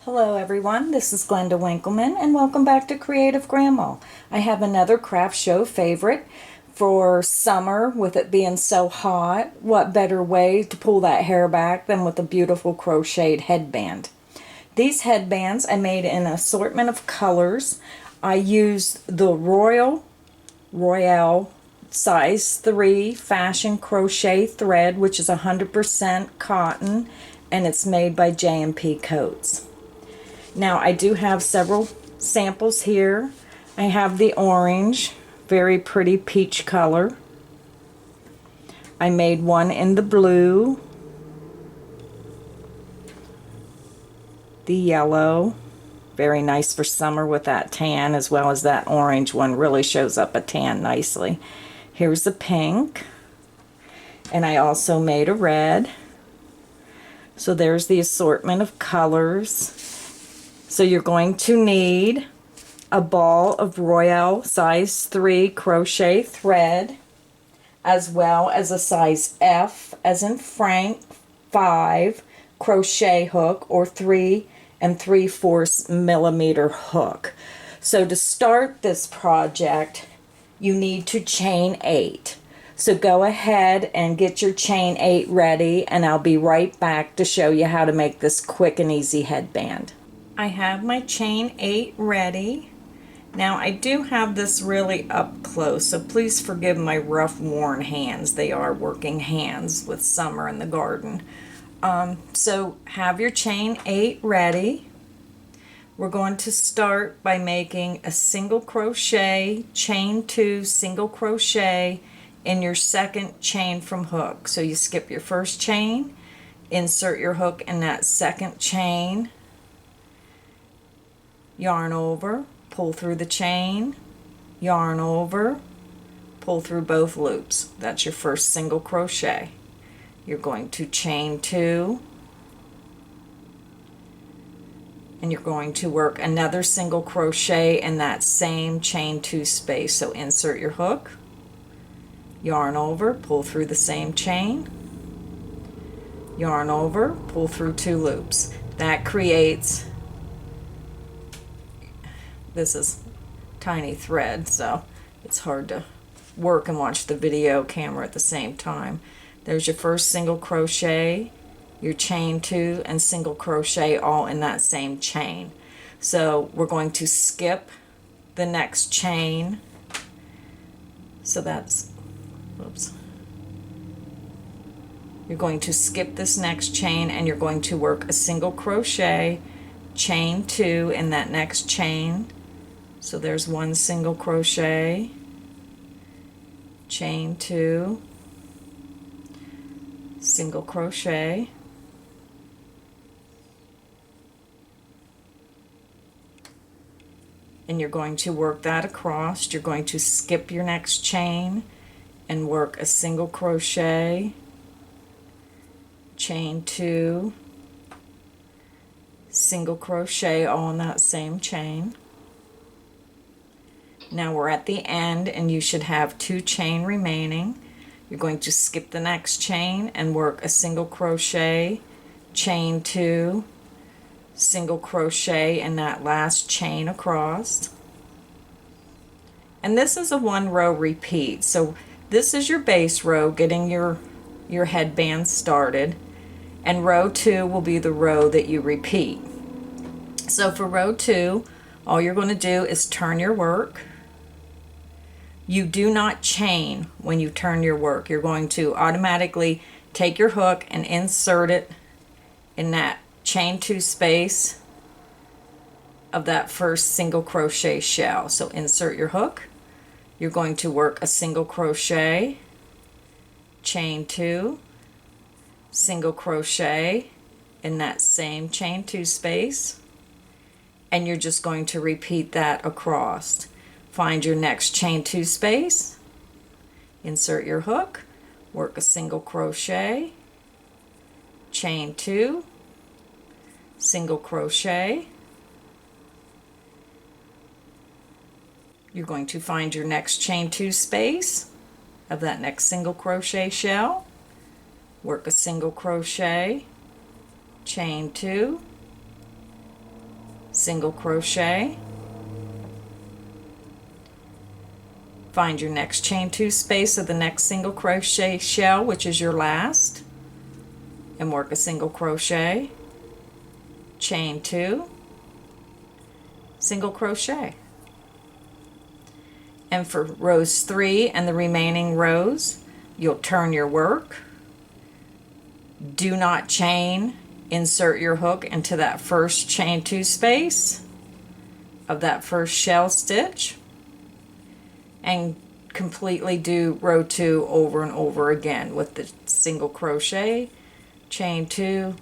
Hello everyone, this is Glenda Winkleman and welcome back to Creative Grandma. I have another craft show favorite for summer. With it being so hot, what better way to pull that hair back than with a beautiful crocheted headband. These headbands I made in an assortment of colors. I used the Royale size 3 fashion crochet thread, which is 100% cotton, and it's made by J&P Coats. Now I do have several samples here. I have the orange, very pretty peach color. I made one in the blue, the yellow, very nice for summer with that tan, as well as that orange one really shows up a tan nicely. Here's the pink, and I also made a red. So there's the assortment of colors. So you're going to need a ball of Royale size 3 crochet thread, as well as a size F as in Frank 5 crochet hook, or 3 3/4 millimeter hook. So to start this project, you need to chain 8. So go ahead and get your chain 8 ready, and I'll be right back to show you how to make this quick and easy headband. I have my chain 8 ready. Now I do have this really up close, so please forgive my rough, worn hands. They are working hands with summer in the garden. So have your chain 8 ready. We're going to start by making a single crochet, chain 2, single crochet in your second chain from hook. So you skip your first chain, insert your hook in that second chain, yarn over, pull through the chain, yarn over, pull through both loops. That's your first single crochet. You're going to chain 2, and you're going to work another single crochet in that same chain 2 space. So insert your hook, yarn over, pull through the same chain, yarn over, pull through 2 loops. That creates, this is tiny thread, so it's hard to work and watch the video camera at the same time. There's your first single crochet, your chain 2, and single crochet all in that same chain. So we're going to skip the next chain. So that's, oops. You're going to skip this next chain, and you're going to work a single crochet, chain 2 in that next chain. So there's one single crochet, chain 2, single crochet, and you're going to work that across. You're going to skip your next chain and work a single crochet, chain 2, single crochet all in that same chain. Now we're at the end, and you should have 2 chain remaining. You're going to skip the next chain and work a single crochet, chain 2, single crochet in that last chain across. And this is a 1 row repeat. So this is your base row, getting your headband started, and row 2 will be the row that you repeat. So for row 2, all you're going to do is turn your work. You do not chain when you turn your work. You're going to automatically take your hook and insert it in that chain 2 space of that first single crochet shell. So insert your hook. You're going to work a single crochet, chain 2, single crochet in that same chain 2 space, and you're just going to repeat that across. Find your next chain 2 space, insert your hook, work a single crochet, chain 2, single crochet. You're going to find your next chain 2 space of that next single crochet shell, work a single crochet, chain 2, single crochet, find your next chain 2 space of the next single crochet shell, which is your last, and work a single crochet, chain 2, single crochet. And for rows 3 and the remaining rows, you'll turn your work. Do not chain, insert your hook into that first chain 2 space of that first shell stitch, and completely do row 2 over and over again with the single crochet, chain 2,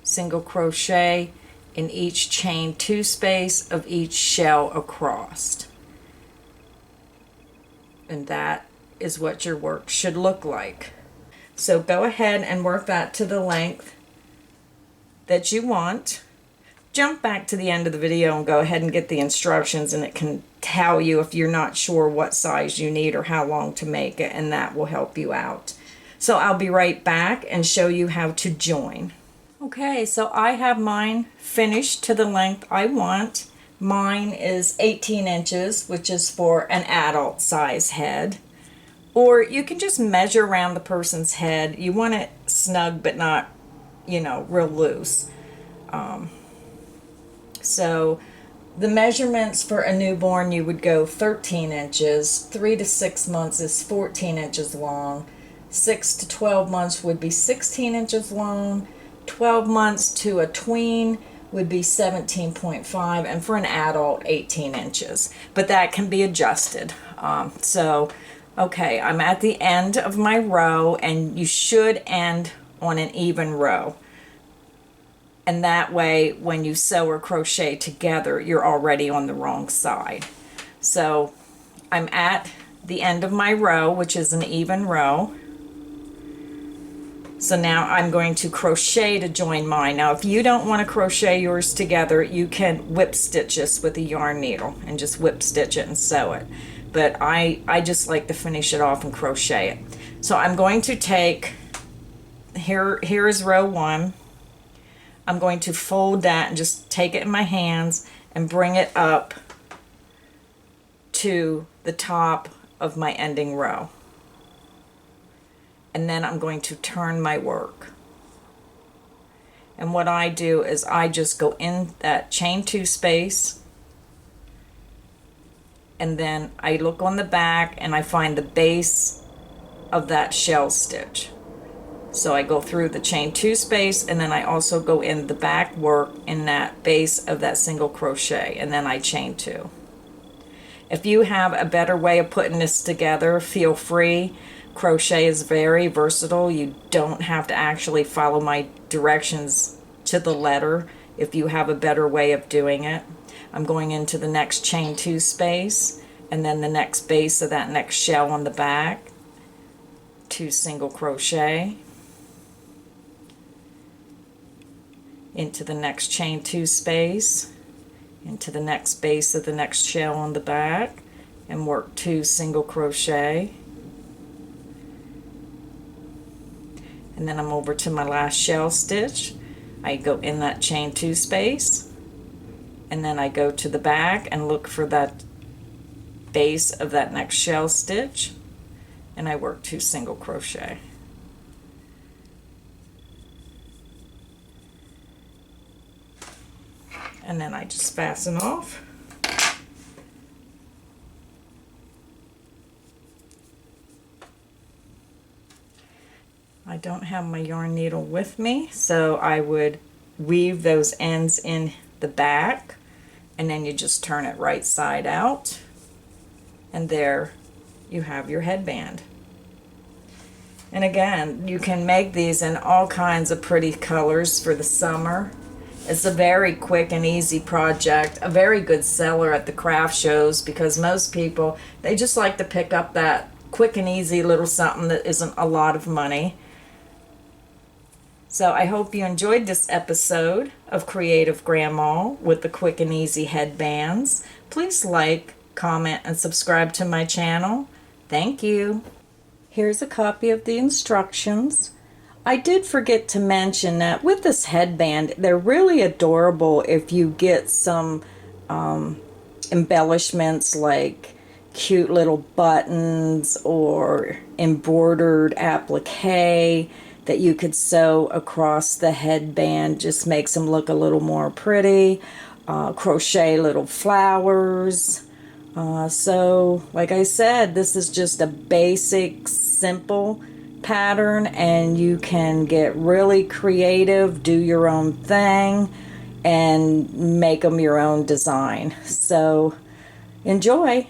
single crochet in each chain 2 space of each shell across. And that is what your work should look like. So go ahead and work that to the length that you want. Jump back to the end of the video and go ahead and get the instructions, and it can tell you if you're not sure what size you need or how long to make it, and that will help you out. So I'll be right back and show you how to join. Okay, so I have mine finished to the length I want. Mine is 18 inches, which is for an adult size head. Or you can just measure around the person's head. You want it snug but not, real loose. So the measurements for a newborn, you would go 13 inches. 3 to 6 months is 14 inches long. 6 to 12 months would be 16 inches long. 12 months to a tween would be 17.5, and for an adult, 18 inches. But that can be adjusted. Okay, I'm at the end of my row, and you should end on an even row. And that way, when you sew or crochet together, you're already on the wrong side. So I'm at the end of my row, which is an even row. So now I'm going to crochet to join mine. Now if you don't want to crochet yours together, you can whip stitch this with a yarn needle and just whip stitch it and sew it. But I just like to finish it off and crochet it. So I'm going to take, here is row 1. I'm going to fold that and just take it in my hands and bring it up to the top of my ending row. And then I'm going to turn my work. And what I do is I just go in that chain 2 space, and then I look on the back and I find the base of that shell stitch. So I go through the chain 2 space, and then I also go in the back work in that base of that single crochet, and then I chain 2. If you have a better way of putting this together, feel free. Crochet is very versatile. You don't have to actually follow my directions to the letter if you have a better way of doing it. I'm going into the next chain 2 space, and then the next base of that next shell on the back, 2 single crochet, into the next chain 2 space, into the next base of the next shell on the back, and work 2 single crochet. And then I'm over to my last shell stitch. I go in that chain 2 space, and then I go to the back and look for that base of that next shell stitch, and I work 2 single crochet. And then I just fasten off. I don't have my yarn needle with me, so I would weave those ends in the back, and then you just turn it right side out, and there you have your headband. And again, you can make these in all kinds of pretty colors for the summer. It's a very quick and easy project, a very good seller at the craft shows, because most people, they just like to pick up that quick and easy little something that isn't a lot of money. So I hope you enjoyed this episode of Creative Grandma with the quick and easy headbands. Please like, comment, and subscribe to my channel. Thank you. Here's a copy of the instructions. I did forget to mention that with this headband, they're really adorable if you get some embellishments like cute little buttons or embroidered applique that you could sew across the headband. Just makes them look a little more pretty. Crochet little flowers. So, like I said, this is just a basic, simple pattern, and you can get really creative, do your own thing, and make them your own design. So, enjoy.